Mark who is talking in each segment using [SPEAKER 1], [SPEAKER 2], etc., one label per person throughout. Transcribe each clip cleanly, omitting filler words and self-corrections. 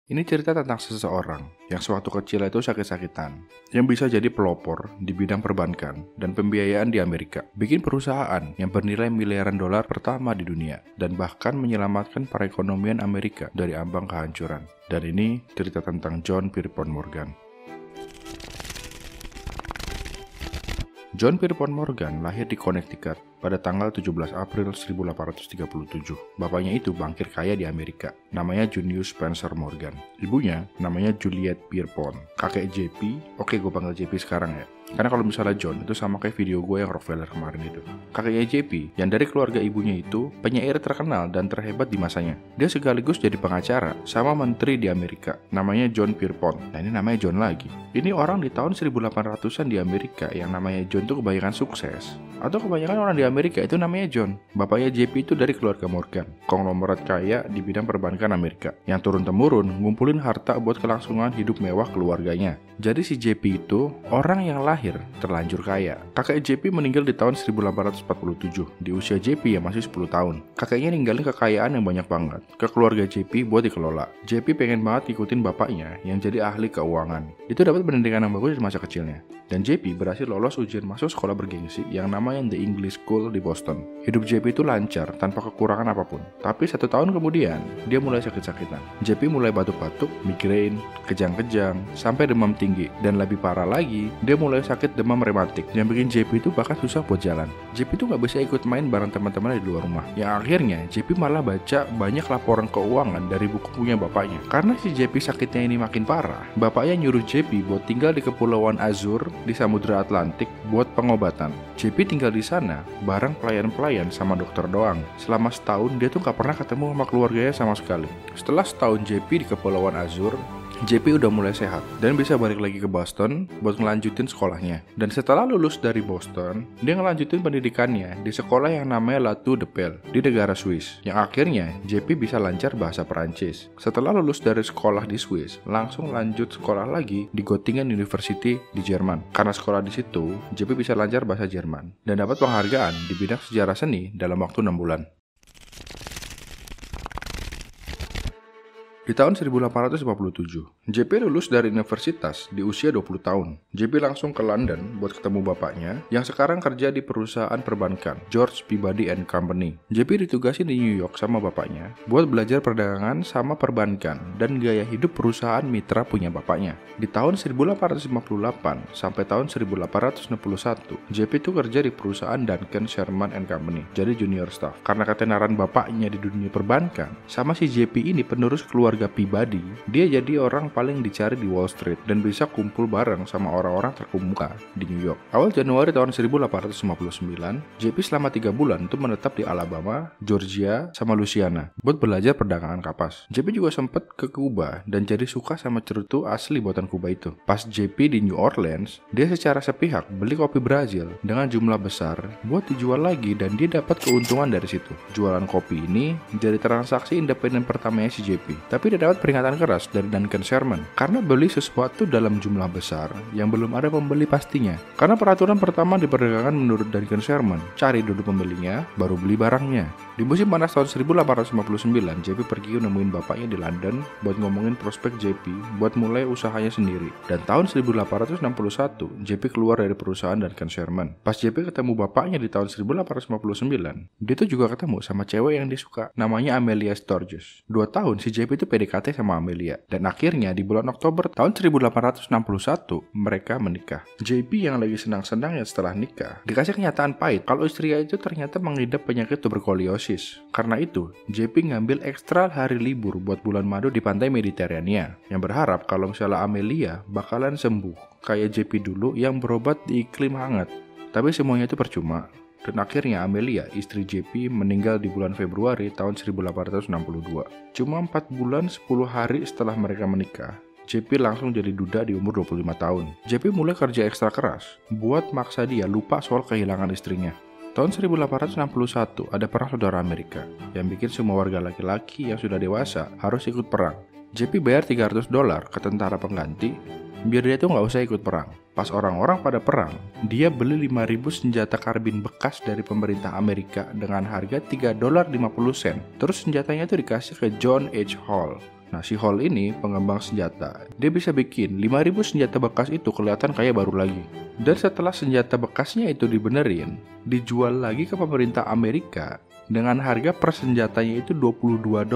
[SPEAKER 1] Ini cerita tentang seseorang yang sewaktu kecil itu sakit-sakitan, yang bisa jadi pelopor di bidang perbankan dan pembiayaan di Amerika, bikin perusahaan yang bernilai miliaran dolar pertama di dunia, dan bahkan menyelamatkan perekonomian Amerika dari ambang kehancuran. Dan ini cerita tentang John Pierpont Morgan. John Pierpont Morgan lahir di Connecticut pada tanggal 17 April 1837. Bapaknya itu bankir kaya di Amerika, namanya Junius Spencer Morgan. Ibunya namanya Juliet Pierpont. Kakek JP, oke gue panggil JP sekarang ya. Karena kalau misalnya John itu sama kayak video gue yang Rockefeller kemarin itu. Kakeknya JP, yang dari keluarga ibunya itu penyair terkenal dan terhebat di masanya. Dia sekaligus jadi pengacara sama menteri di Amerika, namanya John Pierpont. Nah ini namanya John lagi. Ini orang di tahun 1800-an di Amerika yang namanya John tuh kebanyakan sukses. Atau kebanyakan orang di Amerika itu namanya John. Bapaknya JP itu dari keluarga Morgan, konglomerat kaya di bidang perbankan Amerika, yang turun-temurun ngumpulin harta buat kelangsungan hidup mewah keluarganya. Jadi si JP itu orang yang lahir terlanjur kaya. Kakek JP meninggal di tahun 1847, di usia JP yang masih 10 tahun. Kakeknya ninggalin kekayaan yang banyak banget ke keluarga JP buat dikelola. JP pengen banget ikutin bapaknya yang jadi ahli keuangan. Itu dapat pendidikan yang bagus di masa kecilnya. Dan JP berhasil lolos ujian masuk sekolah bergengsi yang namanya The English School di Boston. Hidup JP itu lancar tanpa kekurangan apapun. Tapi 1 tahun kemudian, dia mulai sakit-sakitan. JP mulai batuk-batuk, migrain, kejang-kejang, sampai demam tinggi. Dan lebih parah lagi, dia mulai sakit demam rematik yang bikin JP itu bahkan susah buat jalan. JP itu nggak bisa ikut main bareng teman-teman di luar rumah. Yang akhirnya, JP malah baca banyak laporan keuangan dari buku punya bapaknya. Karena si JP sakitnya ini makin parah, bapaknya nyuruh JP buat tinggal di Kepulauan Azur di Samudra Atlantik buat pengobatan. JP tinggal di sana bareng pelayan-pelayan sama dokter doang. Selama setahun dia tuh gak pernah ketemu sama keluarganya sama sekali. Setelah setahun JP di Kepulauan Azur, JP udah mulai sehat dan bisa balik lagi ke Boston buat ngelanjutin sekolahnya. Dan setelah lulus dari Boston, dia ngelanjutin pendidikannya di sekolah yang namanya La Tour de Pelle di negara Swiss. Yang akhirnya JP bisa lancar bahasa Perancis. Setelah lulus dari sekolah di Swiss, langsung lanjut sekolah lagi di Göttingen University di Jerman. Karena sekolah di situ, JP bisa lancar bahasa Jerman dan dapat penghargaan di bidang sejarah seni dalam waktu 6 bulan. Di tahun 1857, JP lulus dari universitas di usia 20 tahun. JP langsung ke London buat ketemu bapaknya yang sekarang kerja di perusahaan perbankan, George Peabody and Company. JP ditugasin di New York sama bapaknya buat belajar perdagangan sama perbankan dan gaya hidup perusahaan mitra punya bapaknya. Di tahun 1858 sampai tahun 1861, JP itu kerja di perusahaan Duncan Sherman and Company, jadi junior staff. Karena ketenaran bapaknya di dunia perbankan, sama si JP ini penerus keluarga Peabody, dia jadi orang paling dicari di Wall Street dan bisa kumpul bareng sama orang-orang terkemuka di New York. Awal Januari tahun 1859, JP selama 3 bulan itu menetap di Alabama, Georgia, sama Louisiana buat belajar perdagangan kapas. JP juga sempat ke Kuba dan jadi suka sama cerutu asli buatan Kuba itu. Pas JP di New Orleans, dia secara sepihak beli kopi Brazil dengan jumlah besar buat dijual lagi dan dia dapat keuntungan dari situ. Jualan kopi ini jadi transaksi independen pertamanya si JP. Tapi dia dapat peringatan keras dari Duncan Sherman karena beli sesuatu dalam jumlah besar yang belum ada pembeli pastinya. Karena peraturan pertama di perdagangan menurut Duncan Sherman, cari dulu pembelinya, baru beli barangnya. Di musim panas tahun 1859, JP pergi nemuin bapaknya di London buat ngomongin prospek JP buat mulai usahanya sendiri. Dan tahun 1861, JP keluar dari perusahaan Duncan Sherman. Pas JP ketemu bapaknya di tahun 1859, dia tuh juga ketemu sama cewek yang dia suka, namanya Amelia Sturgis. 2 tahun si JP itu PDKT sama Amelia. Dan akhirnya di bulan Oktober tahun 1861, mereka menikah. JP yang lagi senang-senang ya setelah nikah, dikasih kenyataan pahit kalau istrinya itu ternyata mengidap penyakit tuberkulosis. Karena itu, JP ngambil ekstra hari libur buat bulan madu di pantai Mediterania, yang berharap kalau misalnya Amelia bakalan sembuh kayak JP dulu yang berobat di iklim hangat. Tapi semuanya itu percuma. Dan akhirnya Amelia, istri JP, meninggal di bulan Februari tahun 1862. Cuma 4 bulan 10 hari setelah mereka menikah, JP langsung jadi duda di umur 25 tahun. JP mulai kerja ekstra keras buat maksa dia lupa soal kehilangan istrinya. Tahun 1861 ada perang saudara Amerika yang bikin semua warga laki-laki yang sudah dewasa harus ikut perang. JP bayar $300 ke tentara pengganti biar dia tuh nggak usah ikut perang. Pas orang-orang pada perang, dia beli 5.000 senjata karbin bekas dari pemerintah Amerika dengan harga $3.50. Terus senjatanya itu dikasih ke John H. Hall. Nah, si Hall ini pengembang senjata. Dia bisa bikin 5.000 senjata bekas itu kelihatan kayak baru lagi. Dan setelah senjata bekasnya itu dibenerin, dijual lagi ke pemerintah Amerika dengan harga per senjatanya itu $22.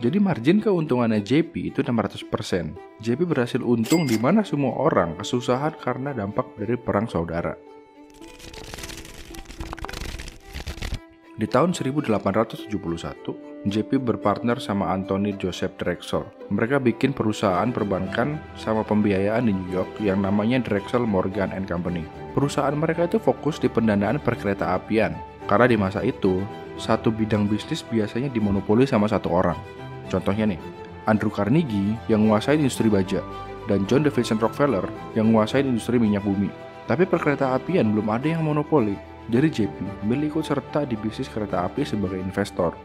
[SPEAKER 1] Jadi margin keuntungannya JP itu 600%. JP berhasil untung di mana semua orang kesusahan karena dampak dari perang saudara. Di tahun 1871, JP berpartner sama Anthony Joseph Drexel. Mereka bikin perusahaan perbankan sama pembiayaan di New York yang namanya Drexel Morgan & Company. Perusahaan mereka itu fokus di pendanaan perkereta apian, karena di masa itu, satu bidang bisnis biasanya dimonopoli sama satu orang. Contohnya nih, Andrew Carnegie yang menguasai industri baja, dan John Davidson Rockefeller yang menguasai industri minyak bumi. Tapi perkereta apian belum ada yang monopoli. Jadi JP milih ikut serta di bisnis kereta api sebagai investor.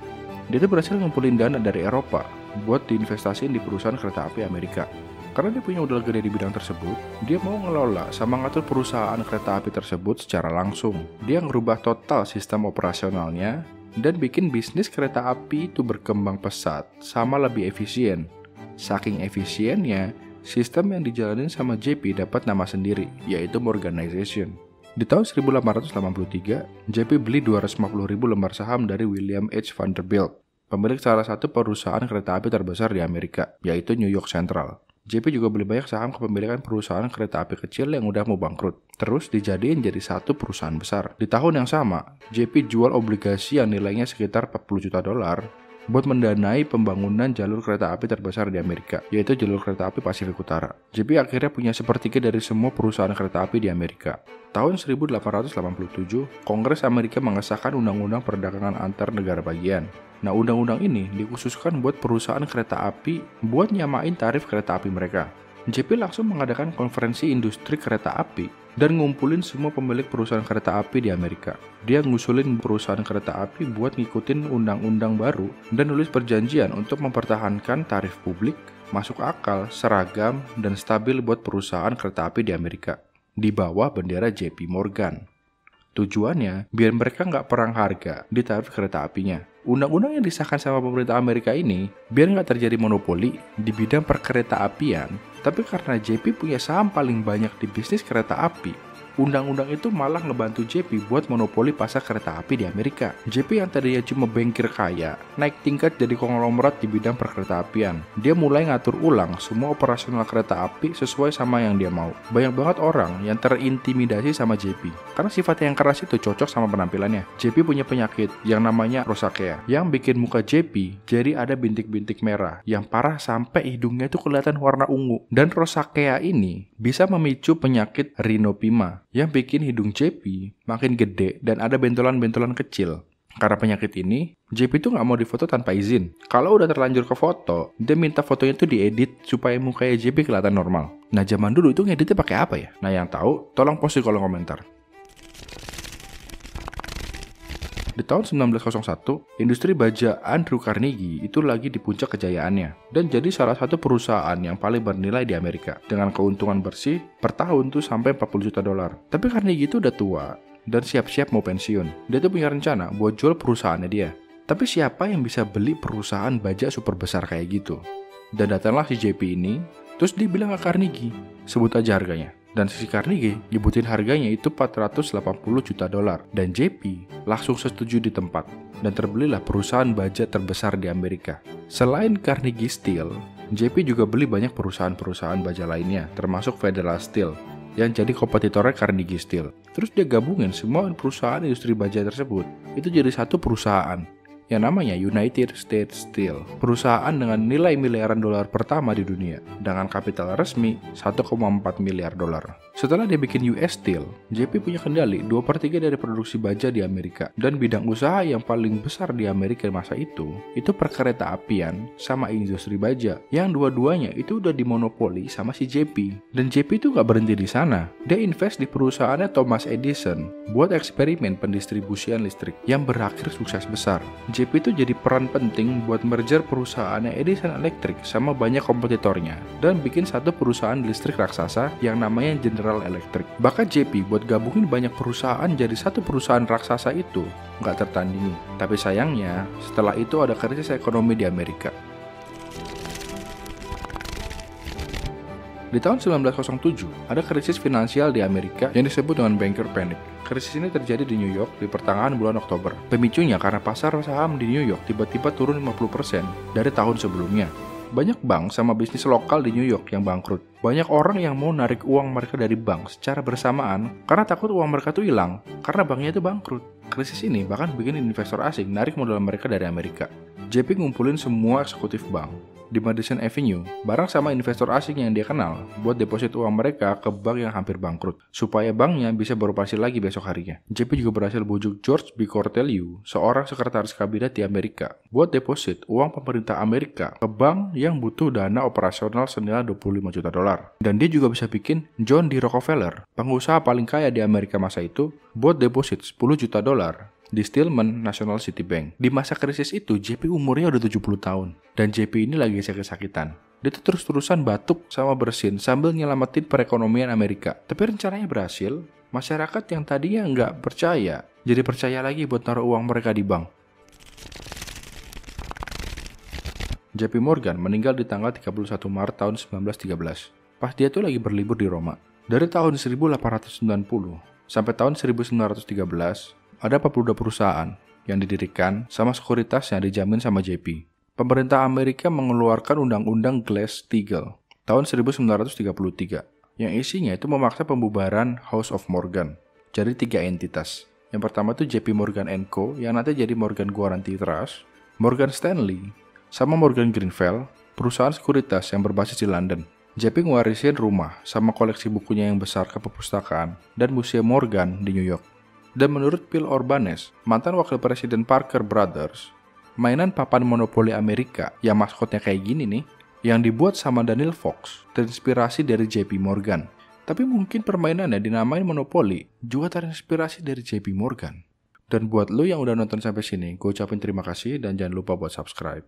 [SPEAKER 1] Dia tuh berhasil ngumpulin dana dari Eropa buat diinvestasiin di perusahaan kereta api Amerika. Karena dia punya modal gede di bidang tersebut, dia mau ngelola sama ngatur perusahaan kereta api tersebut secara langsung. Dia ngerubah total sistem operasionalnya dan bikin bisnis kereta api itu berkembang pesat sama lebih efisien. Saking efisiennya, sistem yang dijalanin sama JP dapat nama sendiri, yaitu Morganization. Di tahun 1883, JP beli 250.000 lembar saham dari William H. Vanderbilt, pemilik salah satu perusahaan kereta api terbesar di Amerika, yaitu New York Central. JP juga beli banyak saham kepemilikan perusahaan kereta api kecil yang udah mau bangkrut, terus dijadiin jadi satu perusahaan besar. Di tahun yang sama, JP jual obligasi yang nilainya sekitar $40 juta buat mendanai pembangunan jalur kereta api terbesar di Amerika, yaitu jalur kereta api Pasifik Utara. JP akhirnya punya sepertiga dari semua perusahaan kereta api di Amerika. Tahun 1887, Kongres Amerika mengesahkan Undang-Undang Perdagangan Antar Negara Bagian. Nah, undang-undang ini dikhususkan buat perusahaan kereta api buat nyamain tarif kereta api mereka. JP langsung mengadakan konferensi industri kereta api dan ngumpulin semua pemilik perusahaan kereta api di Amerika. Dia ngusulin perusahaan kereta api buat ngikutin undang-undang baru dan nulis perjanjian untuk mempertahankan tarif publik, masuk akal, seragam, dan stabil buat perusahaan kereta api di Amerika di bawah bendera JP Morgan. Tujuannya biar mereka nggak perang harga di tarif kereta apinya. Undang-undang yang disahkan sama pemerintah Amerika ini biar nggak terjadi monopoli di bidang perkereta apian, tapi karena JP punya saham paling banyak di bisnis kereta api, undang-undang itu malah ngebantu JP buat monopoli pasar kereta api di Amerika. JP yang tadinya cuma bankir kaya, naik tingkat jadi konglomerat di bidang perkereta apian. Dia mulai ngatur ulang semua operasional kereta api sesuai sama yang dia mau. Banyak banget orang yang terintimidasi sama JP, karena sifatnya yang keras itu cocok sama penampilannya. JP punya penyakit yang namanya rosacea, yang bikin muka JP jadi ada bintik-bintik merah, yang parah sampai hidungnya itu kelihatan warna ungu. Dan rosacea ini bisa memicu penyakit rhinopima, yang bikin hidung JP makin gede dan ada bentolan-bentolan kecil. Karena penyakit ini, JP itu nggak mau difoto tanpa izin. Kalau udah terlanjur ke foto, dia minta fotonya itu diedit supaya mukanya JP kelihatan normal. Nah, zaman dulu itu ngeditnya pakai apa ya? Nah, yang tahu, tolong post di kolom komentar. Di tahun 1901, industri baja Andrew Carnegie itu lagi di puncak kejayaannya dan jadi salah satu perusahaan yang paling bernilai di Amerika dengan keuntungan bersih per tahun tuh sampai $40 juta. Tapi Carnegie itu udah tua dan siap-siap mau pensiun. Dia tuh punya rencana buat jual perusahaannya dia. Tapi siapa yang bisa beli perusahaan baja super besar kayak gitu? Dan datanglah si JP ini, terus dia bilang ke Carnegie, sebut aja harganya. Dan si Carnegie nyebutin harganya itu $480 juta. Dan JP langsung setuju di tempat. Dan terbelilah perusahaan baja terbesar di Amerika. Selain Carnegie Steel, JP juga beli banyak perusahaan-perusahaan baja lainnya, termasuk Federal Steel, yang jadi kompetitornya Carnegie Steel. Terus dia gabungin semua perusahaan industri baja tersebut. Itu jadi satu perusahaan yang namanya United States Steel, perusahaan dengan nilai miliaran dolar pertama di dunia, dengan kapital resmi $1,4 miliar. Setelah dia bikin US Steel, JP punya kendali 2/3 dari produksi baja di Amerika, dan bidang usaha yang paling besar di Amerika masa itu perkereta apian sama industri baja, yang dua-duanya itu udah dimonopoli sama si JP. Dan JP itu gak berhenti di sana, dia invest di perusahaannya Thomas Edison buat eksperimen pendistribusian listrik yang berakhir sukses besar. JP itu jadi peran penting buat merger perusahaannya Edison Electric sama banyak kompetitornya dan bikin satu perusahaan listrik raksasa yang namanya General Electric. Bahkan JP buat gabungin banyak perusahaan jadi satu perusahaan raksasa itu nggak tertandingi. Tapi sayangnya setelah itu ada krisis ekonomi di Amerika. Di tahun 1907, ada krisis finansial di Amerika yang disebut dengan banker panic. Krisis ini terjadi di New York di pertengahan bulan Oktober. Pemicunya karena pasar saham di New York tiba-tiba turun 50% dari tahun sebelumnya. Banyak bank sama bisnis lokal di New York yang bangkrut. Banyak orang yang mau narik uang mereka dari bank secara bersamaan karena takut uang mereka tuh hilang karena banknya itu bangkrut. Krisis ini bahkan bikin investor asing narik modal mereka dari Amerika. JP ngumpulin semua eksekutif bank di Madison Avenue bareng sama investor asing yang dia kenal buat deposit uang mereka ke bank yang hampir bangkrut supaya banknya bisa beroperasi lagi besok harinya. JP juga berhasil bujuk George B. Cortelyou, seorang sekretaris kabinet di Amerika, buat deposit uang pemerintah Amerika ke bank yang butuh dana operasional senilai $25 juta. Dan dia juga bisa bikin John D. Rockefeller, pengusaha paling kaya di Amerika masa itu, buat deposit $10 juta di Stillman National City Bank. Di masa krisis itu, JP umurnya udah 70 tahun. Dan JP ini lagi sakit-sakitan. Dia tuh terus-terusan batuk sama bersin sambil nyelamatin perekonomian Amerika. Tapi rencananya berhasil, masyarakat yang tadinya nggak percaya, jadi percaya lagi buat naruh uang mereka di bank. JP Morgan meninggal di tanggal 31 Maret tahun 1913. Pas dia tuh lagi berlibur di Roma. Dari tahun 1890 sampai tahun 1913, ada 42 perusahaan yang didirikan sama sekuritas yang dijamin sama JP. Pemerintah Amerika mengeluarkan Undang-Undang Glass-Steagall tahun 1933 yang isinya itu memaksa pembubaran House of Morgan. Jadi 3 entitas. Yang pertama itu JP Morgan & Co. yang nanti jadi Morgan Guaranty Trust, Morgan Stanley, sama Morgan Grenfell, perusahaan sekuritas yang berbasis di London. JP ngewarisin rumah sama koleksi bukunya yang besar ke perpustakaan dan Museum Morgan di New York. Dan menurut Phil Orbanes, mantan wakil presiden Parker Brothers, mainan papan monopoli Amerika yang maskotnya kayak gini nih, yang dibuat sama Daniel Fox, terinspirasi dari JP Morgan. Tapi mungkin permainannya dinamain monopoli juga terinspirasi dari JP Morgan. Dan buat lo yang udah nonton sampai sini, gue ucapin terima kasih dan jangan lupa buat subscribe.